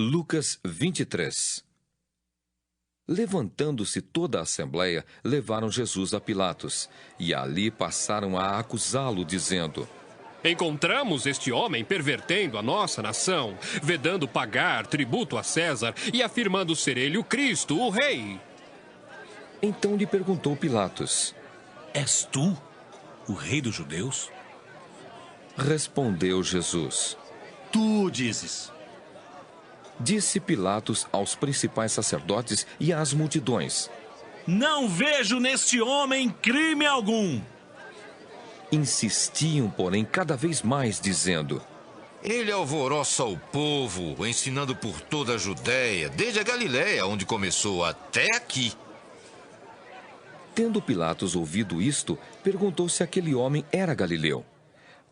Lucas 23. Levantando-se toda a assembleia, levaram Jesus a Pilatos, e ali passaram a acusá-lo, dizendo: Encontramos este homem pervertendo a nossa nação, vedando pagar tributo a César e afirmando ser ele o Cristo, o Rei. Então lhe perguntou Pilatos: És tu o rei dos judeus? Respondeu Jesus: Tu dizes. Disse Pilatos aos principais sacerdotes e às multidões: Não vejo neste homem crime algum. Insistiam, porém, cada vez mais, dizendo: Ele alvoroça o povo, ensinando por toda a Judéia, desde a Galiléia, onde começou, até aqui. Tendo Pilatos ouvido isto, perguntou se aquele homem era galileu.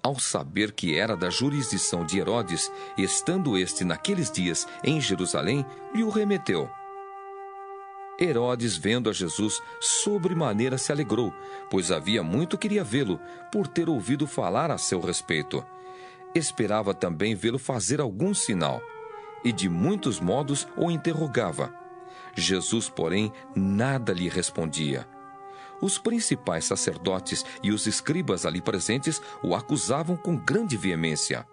Ao saber que era da jurisdição de Herodes, estando este naqueles dias em Jerusalém, lhe o remeteu. Herodes, vendo a Jesus, sobremaneira se alegrou, pois havia muito queria vê-lo, por ter ouvido falar a seu respeito. Esperava também vê-lo fazer algum sinal, e de muitos modos o interrogava. Jesus, porém, nada lhe respondia. Os principais sacerdotes e os escribas ali presentes o acusavam com grande veemência.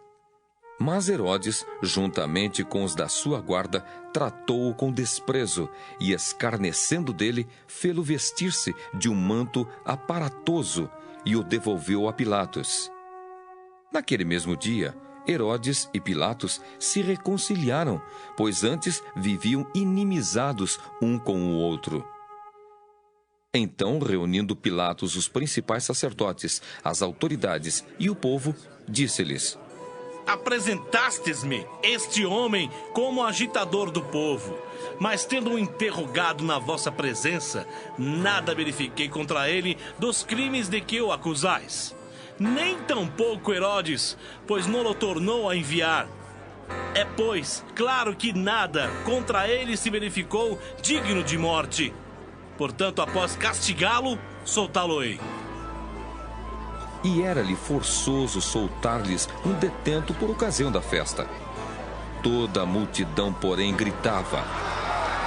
Mas Herodes, juntamente com os da sua guarda, tratou-o com desprezo e, escarnecendo dele, fê-lo vestir-se de um manto aparatoso e o devolveu a Pilatos. Naquele mesmo dia, Herodes e Pilatos se reconciliaram, pois antes viviam inimizados um com o outro. Então, reunindo Pilatos os principais sacerdotes, as autoridades e o povo, disse-lhes: Apresentastes-me este homem como agitador do povo, mas tendo-o interrogado na vossa presença, nada verifiquei contra ele dos crimes de que o acusais. Nem tampouco Herodes, pois não o tornou a enviar. É, pois, claro que nada contra ele se verificou digno de morte. Portanto, após castigá-lo, soltá-lo-ei. E era-lhe forçoso soltar-lhes um detento por ocasião da festa. Toda a multidão, porém, gritava: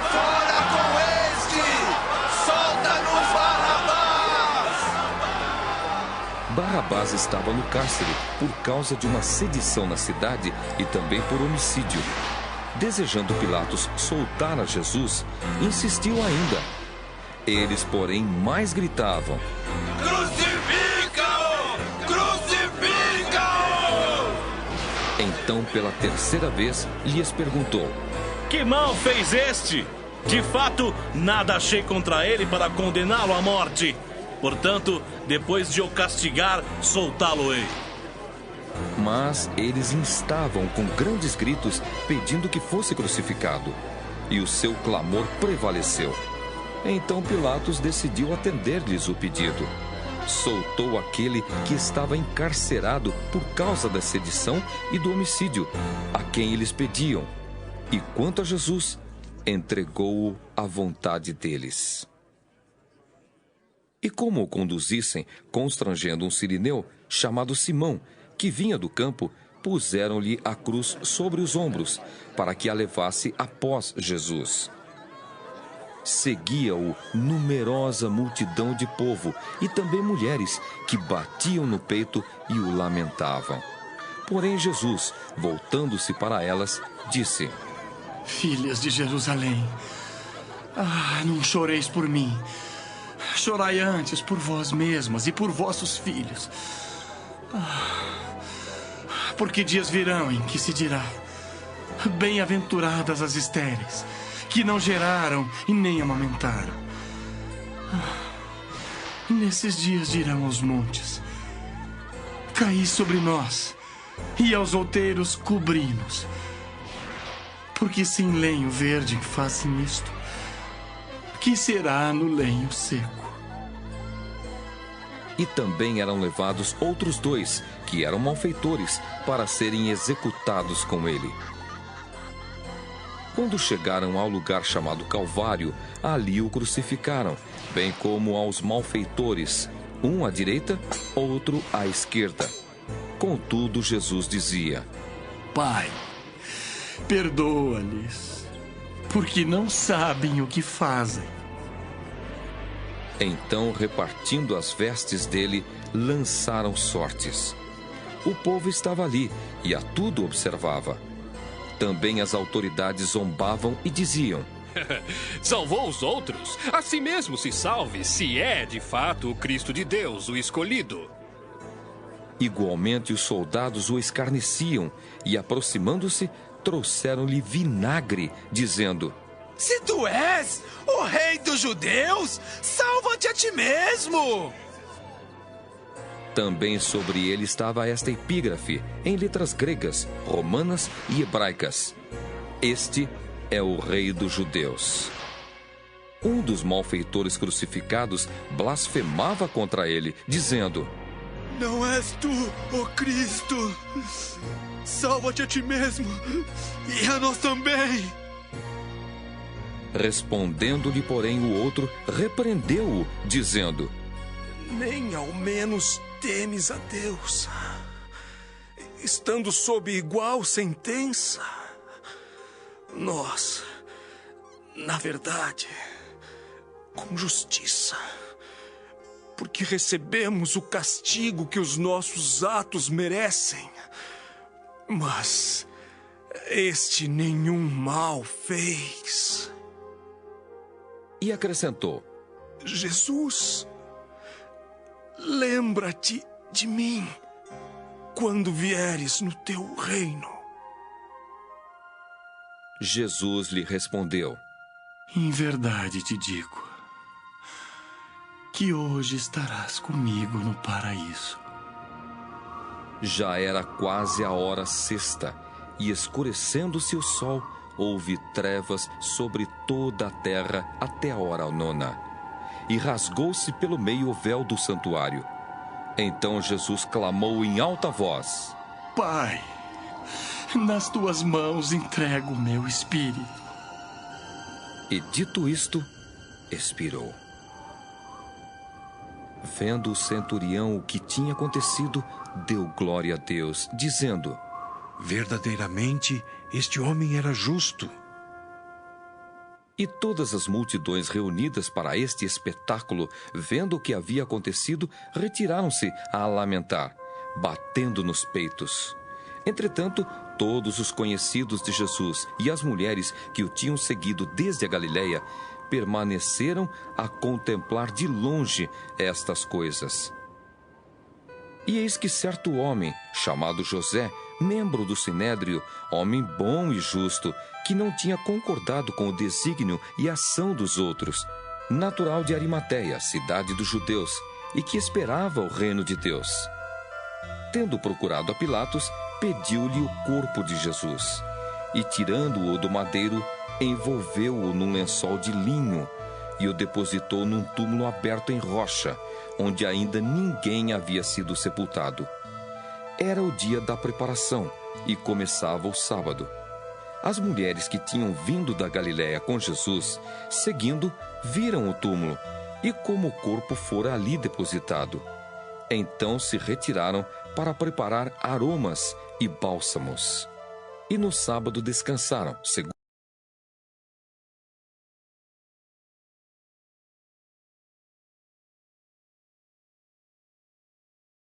Fora com este! Solta-nos Barrabás! Barrabás estava no cárcere por causa de uma sedição na cidade e também por homicídio. Desejando Pilatos soltar a Jesus, insistiu ainda. Eles, porém, mais gritavam: Crucifica-o! Crucifica-o! Então, pela terceira vez, lhes perguntou: Que mal fez este? De fato, nada achei contra ele para condená-lo à morte. Portanto, depois de o castigar, soltá-lo-ei. Mas eles instavam com grandes gritos, pedindo que fosse crucificado. E o seu clamor prevaleceu. Então Pilatos decidiu atender-lhes o pedido. Soltou aquele que estava encarcerado por causa da sedição e do homicídio, a quem eles pediam. E quanto a Jesus, entregou-o à vontade deles. E como o conduzissem, constrangendo um sirineu chamado Simão, que vinha do campo, puseram-lhe a cruz sobre os ombros, para que a levasse após Jesus. Seguia-o numerosa multidão de povo e também mulheres que batiam no peito e o lamentavam. Porém Jesus, voltando-se para elas, disse: Filhas de Jerusalém, não choreis por mim. Chorai antes por vós mesmas e por vossos filhos. Porque dias virão em que se dirá: bem-aventuradas as estéreis, que não geraram e nem amamentaram. Nesses dias dirão aos montes: caí sobre nós, e aos outeiros cobri-nos. Porque sem lenho verde fazem isto, que será no lenho seco? E também eram levados outros dois, que eram malfeitores, para serem executados com ele. Quando chegaram ao lugar chamado Calvário, ali o crucificaram, bem como aos malfeitores, um à direita, outro à esquerda. Contudo, Jesus dizia: Pai, perdoa-lhes, porque não sabem o que fazem. Então, repartindo as vestes dele, lançaram sortes. O povo estava ali e a tudo observava. Também as autoridades zombavam e diziam: Salvou os outros? A si mesmo se salve, se é de fato o Cristo de Deus, o escolhido. Igualmente os soldados o escarneciam e, aproximando-se, trouxeram-lhe vinagre, dizendo: Se tu és o rei dos judeus, salva-te a ti mesmo! Também sobre ele estava esta epígrafe, em letras gregas, romanas e hebraicas: Este é o rei dos judeus. Um dos malfeitores crucificados blasfemava contra ele, dizendo: Não és tu, o Cristo? Salva-te a ti mesmo e a nós também! Respondendo-lhe, porém, o outro repreendeu-o, dizendo: Nem ao menos temes a Deus, estando sob igual sentença. Nós, na verdade, com justiça, porque recebemos o castigo que os nossos atos merecem. Mas este nenhum mal fez. E acrescentou: Jesus, lembra-te de mim quando vieres no teu reino. Jesus lhe respondeu: Em verdade te digo que hoje estarás comigo no paraíso. Já era quase a hora sexta, e escurecendo-se o sol, houve trevas sobre toda a terra até a hora nona. E rasgou-se pelo meio o véu do santuário. Então Jesus clamou em alta voz: Pai, nas tuas mãos entrego o meu espírito. E dito isto, expirou. Vendo o centurião o que tinha acontecido, deu glória a Deus, dizendo: Verdadeiramente, este homem era justo. E todas as multidões reunidas para este espetáculo, vendo o que havia acontecido, retiraram-se a lamentar, batendo nos peitos. Entretanto, todos os conhecidos de Jesus e as mulheres que o tinham seguido desde a Galileia permaneceram a contemplar de longe estas coisas. E eis que certo homem, chamado José, membro do Sinédrio, homem bom e justo, que não tinha concordado com o desígnio e ação dos outros, natural de Arimateia, cidade dos judeus, e que esperava o reino de Deus. Tendo procurado a Pilatos, pediu-lhe o corpo de Jesus, e tirando-o do madeiro, envolveu-o num lençol de linho e o depositou num túmulo aberto em rocha, onde ainda ninguém havia sido sepultado. Era o dia da preparação e começava o sábado. As mulheres que tinham vindo da Galiléia com Jesus, seguindo, viram o túmulo e como o corpo fora ali depositado. Então se retiraram para preparar aromas e bálsamos. E no sábado descansaram, segundo